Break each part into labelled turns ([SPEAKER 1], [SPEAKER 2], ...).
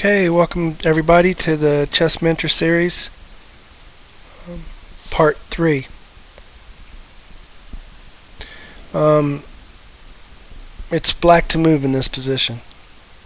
[SPEAKER 1] Okay, welcome everybody to the Chess Mentor Series, Part 3. It's black to move in this position,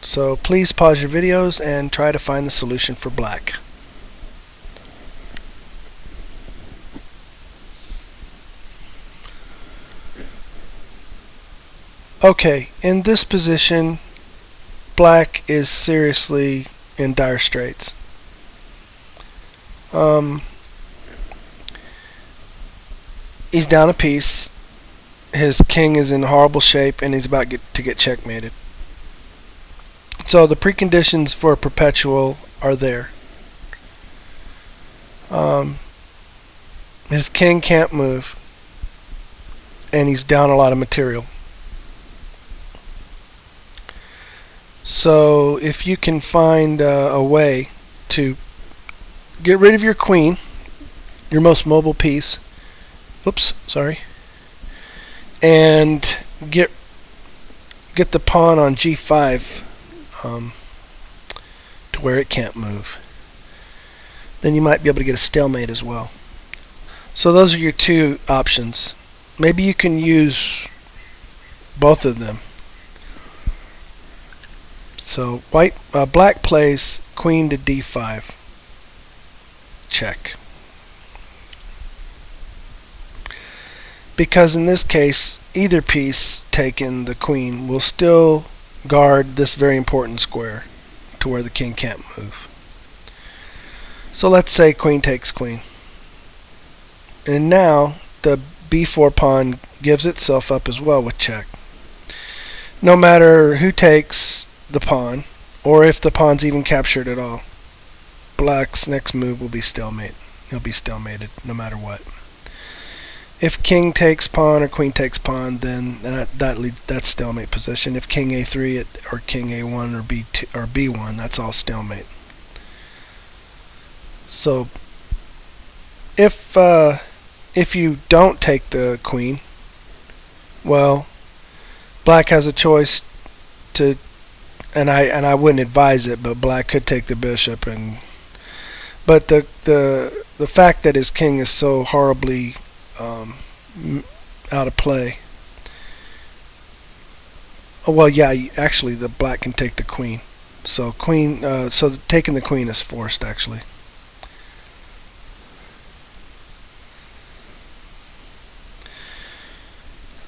[SPEAKER 1] so please pause your videos and try to find the solution for black. Okay, in this position, black is seriously in dire straits. He's down a piece, his king is in horrible shape, and he's about to get checkmated. So the preconditions for a perpetual are there. His king can't move, and he's down a lot of material. So if you can find a way to get rid of your queen, your most mobile piece, and get the pawn on g5 to where it can't move, then you might be able to get a stalemate as well. So those are your two options. Maybe you can use both of them. So black plays queen to d5, check. Because in this case, either piece taken, the queen, will still guard this very important square to where the king can't move. So let's say queen takes queen. And now the b4 pawn gives itself up as well with check. No matter who takes the pawn, or if the pawn's even captured at all, black's next move will be stalemate. He'll be stalemated no matter what. If king takes pawn or queen takes pawn, then that's stalemate position. If king a3 or king a1 or b2 or b1, that's all stalemate. So if you don't take the queen, well, black has a choice to, and I wouldn't advise it, but black could take the bishop, but the fact that his king is so horribly out of play. Well, yeah, actually the black can take the queen. So so taking the queen is forced actually.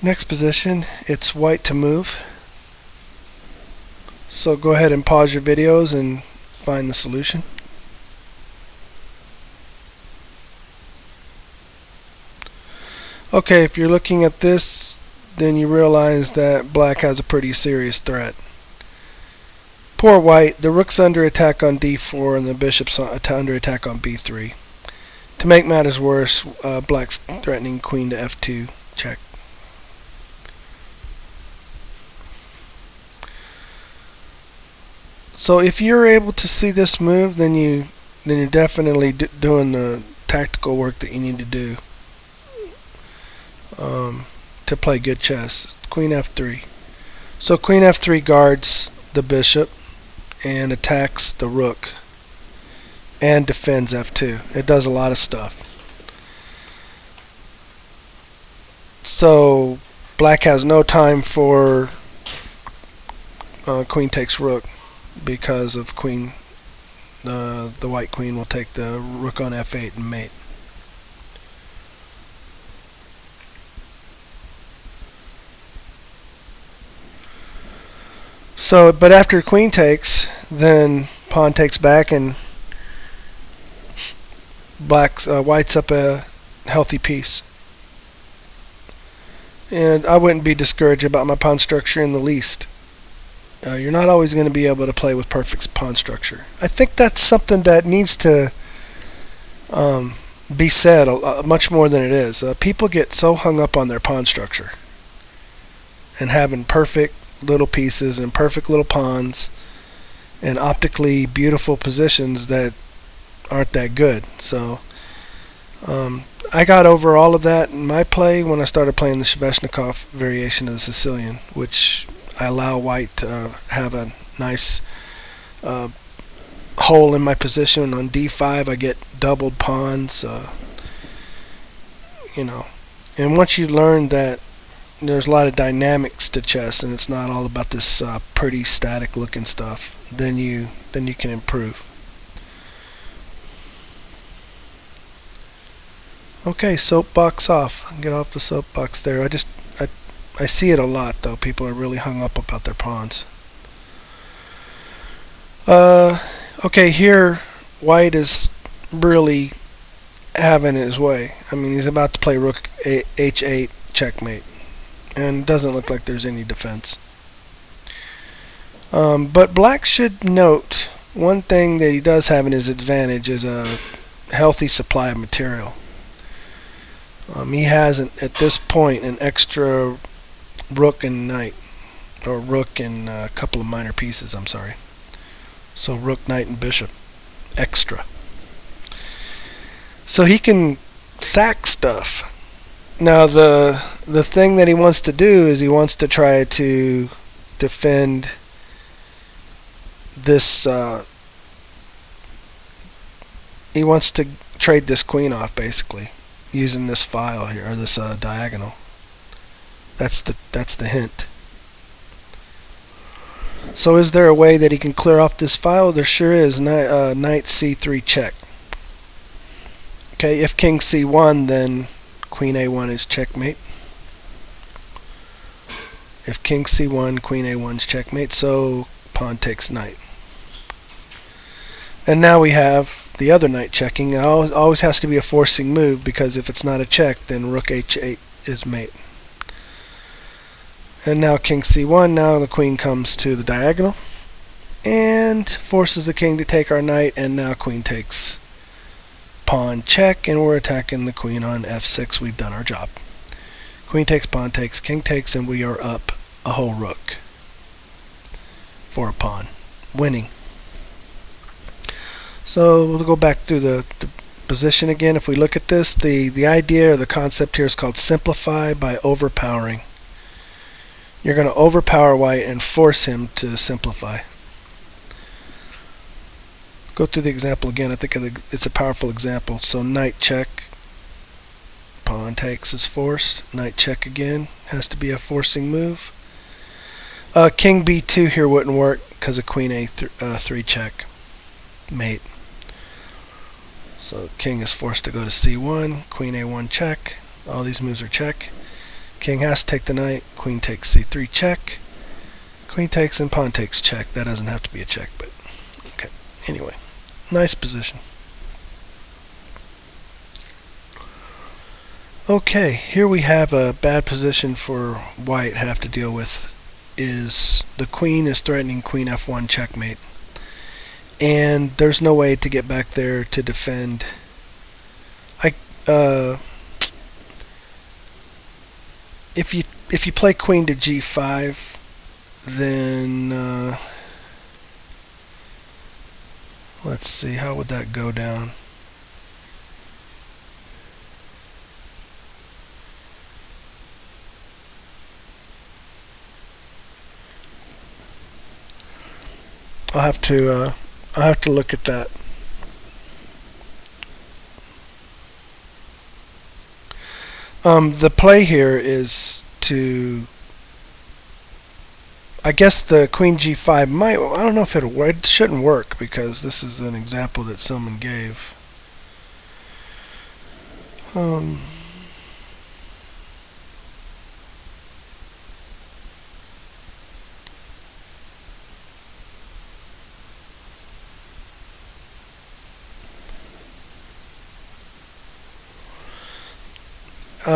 [SPEAKER 1] Next position, it's white to move. So go ahead and pause your videos and find the solution. Okay, if you're looking at this, then you realize that black has a pretty serious threat. Poor white, the rook's under attack on d4 and the bishop's under attack on b3. To make matters worse, black's threatening queen to f2, check. So if you're able to see this move, then you're definitely doing the tactical work that you need to do to play good chess. Queen f3. So queen f3 guards the bishop and attacks the rook and defends f2. It does a lot of stuff. So black has no time for queen takes rook, because of queen, the white queen will take the rook on f8 and mate. So, but after queen takes, then pawn takes back, and white's up a healthy piece. And I wouldn't be discouraged about my pawn structure in the least. You're not always going to be able to play with perfect pawn structure. I think that's something that needs to be said much more than it is. People get so hung up on their pawn structure and having perfect little pieces and perfect little pawns and optically beautiful positions that aren't that good. So I got over all of that in my play when I started playing the Sveshnikov variation of the Sicilian, which I allow white to have a nice hole in my position on d5. I get doubled pawns, you know. And once you learn that there's a lot of dynamics to chess and it's not all about this pretty static looking stuff, then you can improve. Okay, soapbox off. Get off the soapbox there. I see it a lot though. People are really hung up about their pawns. Okay, here white is really having his way. I mean, he's about to play rook h8 checkmate, and it doesn't look like there's any defense. But black should note one thing that he does have in his advantage is a healthy supply of material. He has at this point an extra rook and knight, or rook and a couple of minor pieces, I'm sorry. So rook, knight, and bishop, extra. So he can sack stuff. Now the thing that he wants to do is he wants to try to defend this. He wants to trade this queen off basically, using this file here, or this diagonal. That's the hint. So is there a way that he can clear off this file? There sure is. Knight c3 check. Okay, if king c1, then queen a1 is checkmate. If king c1, queen a1 is checkmate, so pawn takes knight. And now we have the other knight checking. It always has to be a forcing move, because if it's not a check, then rook h8 is mate. And now king c1, now the queen comes to the diagonal and forces the king to take our knight, and now queen takes pawn check, and we're attacking the queen on f6. We've done our job. Queen takes, pawn takes, king takes, and we are up a whole rook for a pawn, winning. So we'll go back through the position again. If we look at this, the idea or the concept here is called simplify by overpowering. You're going to overpower white and force him to simplify. Go through the example again. I think it's a powerful example. So knight check, pawn takes is forced. Knight check again, has to be a forcing move. King b2 here wouldn't work because of queen a3 check, mate. So king is forced to go to c1, queen a1 check. All these moves are check. King has to take the knight, queen takes c3 check, queen takes and pawn takes check. That doesn't have to be a check, but okay. Anyway, nice position. Okay, here we have a bad position for white have to deal with. Is the queen is threatening queen f1 checkmate, and there's no way to get back there to defend. If you play queen to g5, then let's see, how would that go down? I'll have to look at that. The play here is to, I guess the queen g5 might, I don't know if it shouldn't work, because this is an example that someone gave.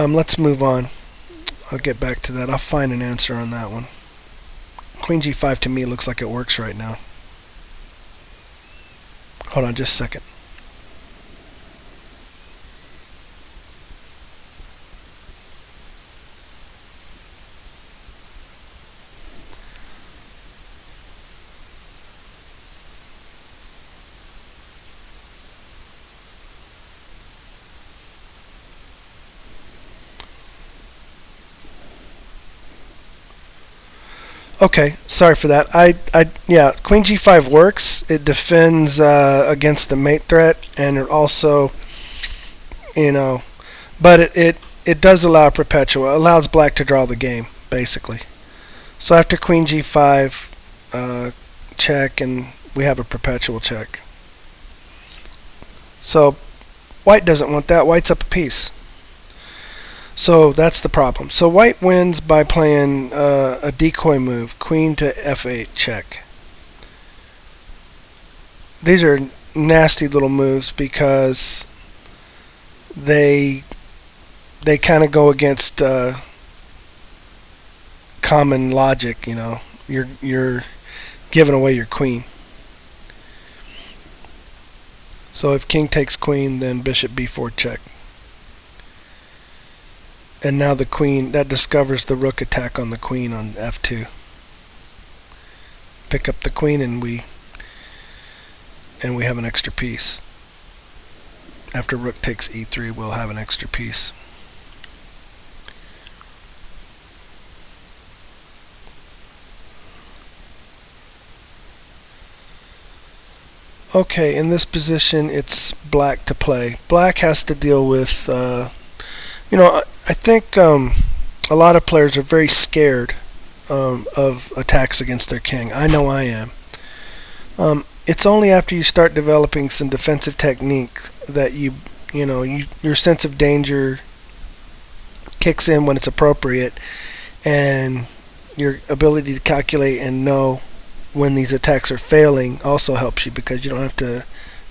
[SPEAKER 1] Let's move on. I'll get back to that. I'll find an answer on that one. Queen g5 to me looks like it works right now. Hold on just a second. Okay, sorry for that. Yeah, Queen G5 works. It defends against the mate threat, and it also, you know, but it does allow perpetual. It allows black to draw the game, basically. So after Queen G5, check, and we have a perpetual check. So white doesn't want that. White's up a piece. So that's the problem. So white wins by playing a decoy move, queen to f8 check. These are nasty little moves because they kind of go against common logic. You know, you're giving away your queen. So if king takes queen, then bishop b4 check. And now the queen, that discovers the rook attack on the queen on f2. Pick up the queen, and we have an extra piece. After rook takes e3, we'll have an extra piece. Okay, in this position, it's black to play. Black has to deal with, I think a lot of players are very scared of attacks against their king. I know I am. It's only after you start developing some defensive technique that your sense of danger kicks in when it's appropriate, and your ability to calculate and know when these attacks are failing also helps you, because you don't have to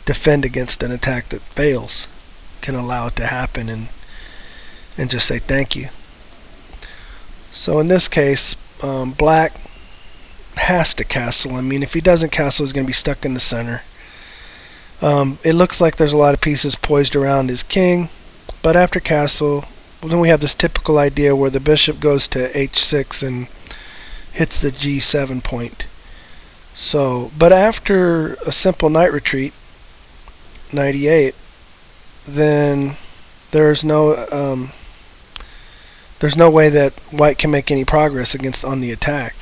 [SPEAKER 1] defend against an attack that fails. You can allow it to happen and just say thank you. So in this case, black has to castle. I mean, if he doesn't castle, he's going to be stuck in the center. It looks like there's a lot of pieces poised around his king, but after castle, then we have this typical idea where the bishop goes to h6 and hits the g7 point. So, but after a simple knight retreat, knight e8, then there's no way that white can make any progress on the attack.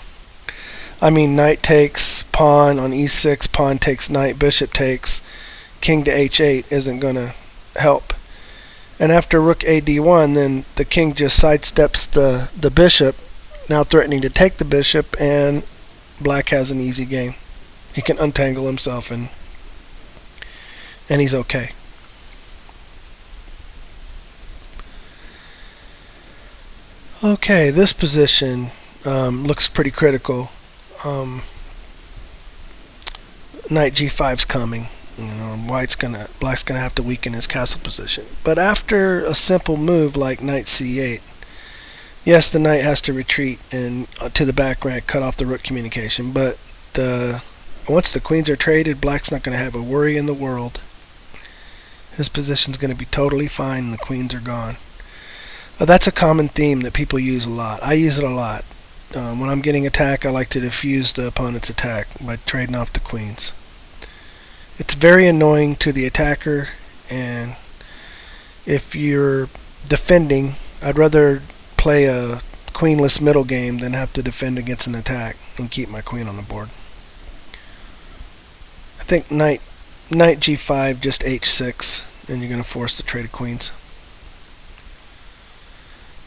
[SPEAKER 1] I mean, knight takes, pawn on e6, pawn takes knight, bishop takes, king to h8 isn't going to help. And after rook ad1, then the king just sidesteps the bishop, now threatening to take the bishop, and black has an easy game. He can untangle himself, and he's okay. Okay, this position looks pretty critical. Knight g5's coming. Black's gonna have to weaken his castle position. But after a simple move like knight c8, yes, the knight has to retreat and to the back rank, cut off the rook communication. But once the queens are traded, black's not going to have a worry in the world. His position's going to be totally fine, and the queens are gone. That's a common theme that people use a lot. I use it a lot. When I'm getting attack, I like to diffuse the opponent's attack by trading off the queens. It's very annoying to the attacker, and if you're defending, I'd rather play a queenless middle game than have to defend against an attack and keep my queen on the board. I think knight g5, just h6, and you're going to force the trade of queens.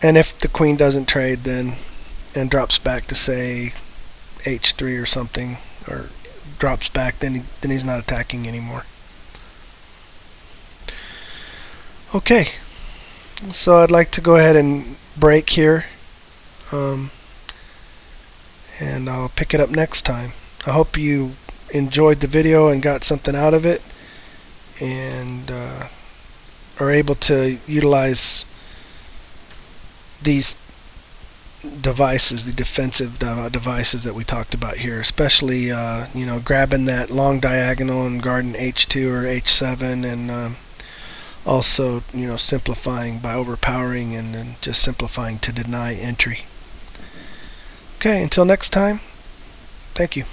[SPEAKER 1] And if the queen doesn't trade, then and drops back to say h3 or something, or drops back, then he's not attacking anymore. Okay, so I'd like to go ahead and break here, and I'll pick it up next time. I hope you enjoyed the video and got something out of it, and are able to utilize these devices, the defensive devices that we talked about here, especially grabbing that long diagonal and guarding h2 or h7, and also simplifying by overpowering, and then just simplifying to deny entry. Okay, until next time, thank you.